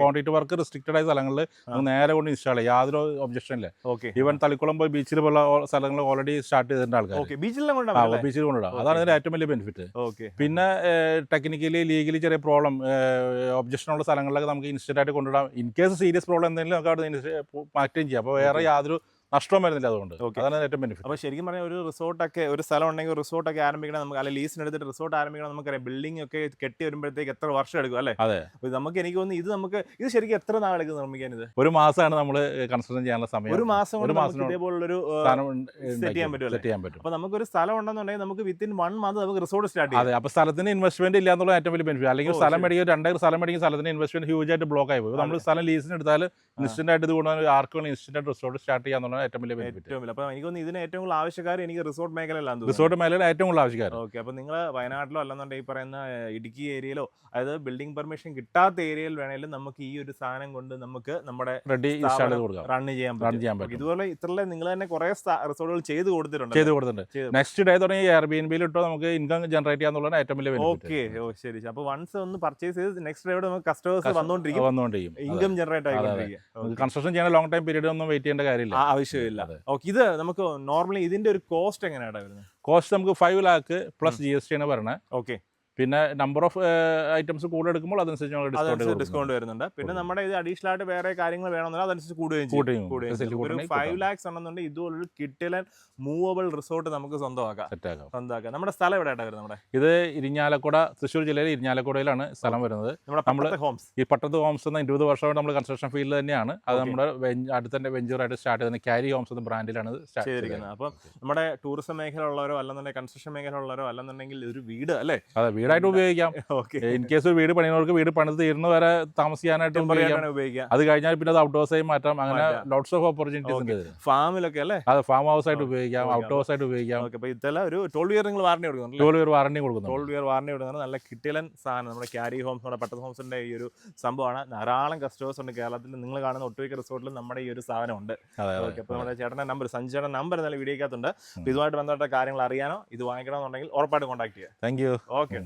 Concrete work restricted ആയ സ്ഥലങ്ങളിൽ നേരെ കൊണ്ട് ഇൻസ്റ്റാൾ ചെയ്യാം, യാതൊരു ഒബ്ജക്ഷൻ ഇല്ല. ഈവൻ തളിക്കുളം പോയി ബീച്ചിൽ പോലുള്ള സ്ഥലങ്ങൾ ഓൾറെഡി സ്റ്റാർട്ട് ചെയ്തിട്ടുണ്ട് ആൾക്കാർ, ബീച്ചിൽ കൊണ്ടിടാം. അതാണ് ഇതിന്റെ ഏറ്റവും വലിയ ബെനിഫിറ്റ്. പിന്നെ ടെക്നിക്കലി ലീഗലി ചെറിയ പ്രോബ്ലം ഒബ്ജക്ഷൻ ഉള്ള സ്ഥലങ്ങളിലൊക്കെ നമുക്ക് ഇൻസ്റ്റന്റ് ആയിട്ട് കൊണ്ടിടാം. ഇൻ കേസ് സീരിയസ് പ്രോബ്ലം എന്തെങ്കിലും നമുക്ക് അവിടെ മാറ്റുകയും ചെയ്യാം. അപ്പോൾ വേറെ യാതൊരു നഷ്ടവും വരുന്നില്ല. അതുകൊണ്ട് അതാണ് ഏറ്റവും ബെനിഫിറ്റ്. അപ്പോൾ ശരിക്കും പറഞ്ഞാൽ ഒരു റിസോർട്ടൊക്കെ, ഒരു സ്ഥലം ഉണ്ടെങ്കിൽ റിസോർട്ടൊക്കെ ആരംഭിക്കണം നമുക്ക്, അല്ലെങ്കിൽ ലീസിന് എടുത്തിട്ട് റിസോർട്ട് ആരംഭിക്കണം നമുക്കറിയാം. ബിൽഡിംഗ് ഒക്കെ കെട്ടി വരുമ്പോഴത്തേക്ക് എത്ര വർഷം എടുക്കും അല്ലേ? അതെ. നമുക്ക് എനിക്ക് തോന്നുന്നു ഇത് ശരിക്കും എത്ര നാളെടുക്കും നിർമ്മിക്കാൻ? ഇത് ഒരു മാസമാണ് നമ്മൾ കൺസ്ട്രക്ഷൻ ചെയ്യാനുള്ള സമയം. ഒരു മാസം ഇതേപോലുള്ളൊരു സെറ്റ് ചെയ്യാൻ പറ്റും. അപ്പോൾ നമുക്കൊരു സ്ഥലം ഉണ്ടെന്നുണ്ടെങ്കിൽ നമുക്ക് വിത്തിൻ 1 മന്ത് നമുക്ക് റിസോർട്ട് സ്റ്റാർട്ട് ചെയ്യാം. അതെ. അപ്പോൾ സ്ഥലത്തിന് ഇൻവെസ്റ്റ്മെന്റ് ഇല്ല എന്നുള്ള ഏറ്റവും വലിയ ബെനിഫിറ്റ്. അല്ലെങ്കിൽ സ്ഥലം മേടിക്കുക, 2 ഏക്കർ സ്ഥലം മേടിക്കുന്ന സ്ഥലത്തിന് ഇൻവെസ്റ്റ്മെന്റ് ഹ്യൂജ് ആയിട്ട് ബ്ലോക്ക് ആയി പോകും. നമ്മൾ സ്ഥലം ലീസിന് എടുത്താൽ ഇൻസ്റ്റന്റ് ആയിട്ട് ഇത് കൊണ്ടുവന്ന് ആർക്കും ഇൻസ്റ്റന്റ് ആയിട്ട് റിസോർട്ട് സ്റ്റാർട്ട് ചെയ്യാന്നുള്ള ഏറ്റവും വലിയ ബെനിഫിറ്റ്. അപ്പോൾ എനിക്ക് തോന്നുന്നു ഇതിന് ഏറ്റവും കൂടുതൽ ആവശ്യക്കാർ എനിക്ക് റിസോർട്ട് മേഖലയിലാണ്. റിസോർട്ട് മേഖലയിൽ ഏറ്റവും കൂടുതൽ ആവശ്യക്കാർ. ഓക്കെ. അപ്പോൾ നിങ്ങൾ വയനാട്ടിലോ അല്ലെന്നുണ്ടെങ്കിൽ ഈ പറയുന്ന ഇടുക്കി ഏരിയയിലോ, അതായത് ബിൽഡിംഗ് പെർമിഷൻ കിട്ടാത്ത ഏരിയയിൽ വേണമെങ്കിലും നമുക്ക് ഈ ഒരു സാധനം കൊണ്ട് നമുക്ക് നമ്മുടെ റെഡി ഇൻസ്റ്റാൾ ചെയ്ത് കൊടുക്കാം, റൺ ചെയ്യാൻ പറ്റും. ഇതുപോലെ ഇത്ര നിങ്ങൾ തന്നെ കുറെ റിസോർട്ടുകൾ ചെയ്ത് കൊടുത്തിട്ടുണ്ട്. നെക്സ്റ്റ് ഡേ തുടങ്ങി എയർബിഎൻബിയിൽ ഇട്ടോ നമുക്ക് ഇൻകം ജനറേറ്റ് ചെയ്യാന്നുള്ളതാണ് ഏറ്റവും വലിയ ബെനിഫിറ്റ്. ഓക്കെ. ശരി. അപ്പോൾ വൺസ് ഒന്ന് പർച്ചേസ് ചെയ്ത് നെക്സ്റ്റ് ഡേ നമുക്ക് കസ്റ്റമേഴ്സ് വന്നുകൊണ്ടിരിക്കും, ഇൻകം ജനറേറ്റ് ആയിക്കൊണ്ടിരിക്കും. കൺസ്ട്രക്ഷൻ ചെയ്യാൻ ലോങ് ടൈം പീരീഡ് ഒന്നും വെയിറ്റ് ചെയ്യേണ്ട കാര്യമില്ല, ആവശ്യമില്ല. ഓക്കെ. ഇത് നമുക്ക് നോർമലി ഇതിന്റെ ഒരു കോസ്റ്റ് എങ്ങനെയാണ് വരുന്നത്? കോസ്റ്റ് നമുക്ക് 5 lakh പ്ലസ് GST ആണ് പറഞ്ഞത്. ഓക്കെ. പിന്നെ നമ്പർ ഓഫ് ഐറ്റംസ് കൂടുതൽ എടുക്കുമ്പോൾ അതനുസരിച്ച് ഡിസ്കൗണ്ട് വരുന്നുണ്ട്. പിന്നെ നമ്മുടെ ഇത് അഡീഷണൽ ആയിട്ട് വേറെ കാര്യങ്ങൾ വേണമെന്നാൽ അതനുസരിച്ച് കൂടുകയും. ഒരു 5 lakhs ഉണ്ടെന്നുണ്ടെങ്കിൽ ഇതുപോലൊരു കിട്ടിലൻ മൂവബിൾ റിസോർട്ട് നമുക്ക് സ്വന്തമാക്കാം. നമ്മുടെ സ്ഥലം എവിടെയായിട്ട് വരുന്നത്? നമ്മുടെ ഇത് ഇരിഞ്ഞാലക്കുട, തൃശ്ശൂർ ജില്ലയിൽ ഇരിഞ്ഞാലക്കുടയിലാണ് സ്ഥലം വരുന്നത്. നമ്മുടെ ഈ പട്ടത്ത് ഹോംസ് എന്ന 20 വർഷമായിട്ട് നമ്മൾ കൺസ്ട്രക്ഷൻ ഫീൽഡിൽ തന്നെയാണ്. അത് നമ്മുടെ അടുത്തന്നെ വെഞ്ചറായിട്ട് സ്റ്റാർട്ട് ചെയ്യുന്ന ക്യാരി ഹോംസ് എന്ന ബ്രാൻഡിലാണ് ചെയ്തിരിക്കുന്നത്. അപ്പം നമ്മുടെ ടൂറിസം മേഖല ഉള്ളവരോ അല്ലെന്നുണ്ടെങ്കിൽ കൺസ്ട്രക്ഷൻ മേഖല ഉള്ളവരോ അല്ലെന്നുണ്ടെങ്കിൽ ഒരു വീട് അല്ലേ, അതെ, വീടായിട്ട് ഉപയോഗിക്കാം. ഇൻ കേസ് വീട് പണിയുന്നവർക്ക് വീട് പണിത് തീരുന്ന വരെ താമസിക്കാനായിട്ട് ഉപയോഗിക്കാം. അത് കഴിഞ്ഞാൽ പിന്നെ അത് ഔട്ട് ഹൗസ് ആയി മാറ്റാം. അങ്ങനെ ലോട്ട്സ് ഓഫ് ഓപ്പർച്യൂണിറ്റീസ് ഉണ്ട്. ഫാമിലൊക്കെ അല്ലേ? അത് ഫാം ഹൗസ് ആയിട്ട് ഉപയോഗിക്കാം, ഔട്ട് ഹൗസ് ആയിട്ട് ഉപയോഗിക്കാം. ഇതെല്ലാം ഒരു 12 ഇയർ നിങ്ങൾ വാറണ്ടി കൊടുക്കുന്നുണ്ട്. 12 ഇയർ വാറണ്ടി കൊടുക്കുന്നു. 12 ഇയർ വാറണ്ടി കൊടുക്കുന്നത് നല്ല കിട്ടിലൻ സാധനം. നമ്മുടെ ക്യാരി ഹോംസ്, നമ്മുടെ പട്ടത്ത് ഹോംസിന്റെ ഈ ഒരു സംഭവമാണ്. ധാരാളം കസ്റ്റമേഴ്സ് ഉണ്ട് കേരളത്തിൽ. നിങ്ങൾ കാണുന്ന ഒട്ടുമിക്ക റിസോർട്ടിലും നമ്മുടെ ഈ ഒരു സാധനം ഉണ്ട്. അപ്പോൾ നമ്മുടെ ചേട്ടൻ്റെ നമ്പർ, സഞ്ജയുടെ നമ്പർ എന്നാലും വീഡിയോക്കകത്തുണ്ട്. അപ്പോൾ ഇതുമായിട്ട് ബന്ധപ്പെട്ട കാര്യങ്ങൾ അറിയാനോ ഇത് വാങ്ങിക്കണമെന്നുണ്ടെങ്കിൽ ഉറപ്പായിട്ട് കോൺടാക്ട് ചെയ്യാം. Thank you. ഓക്കെ.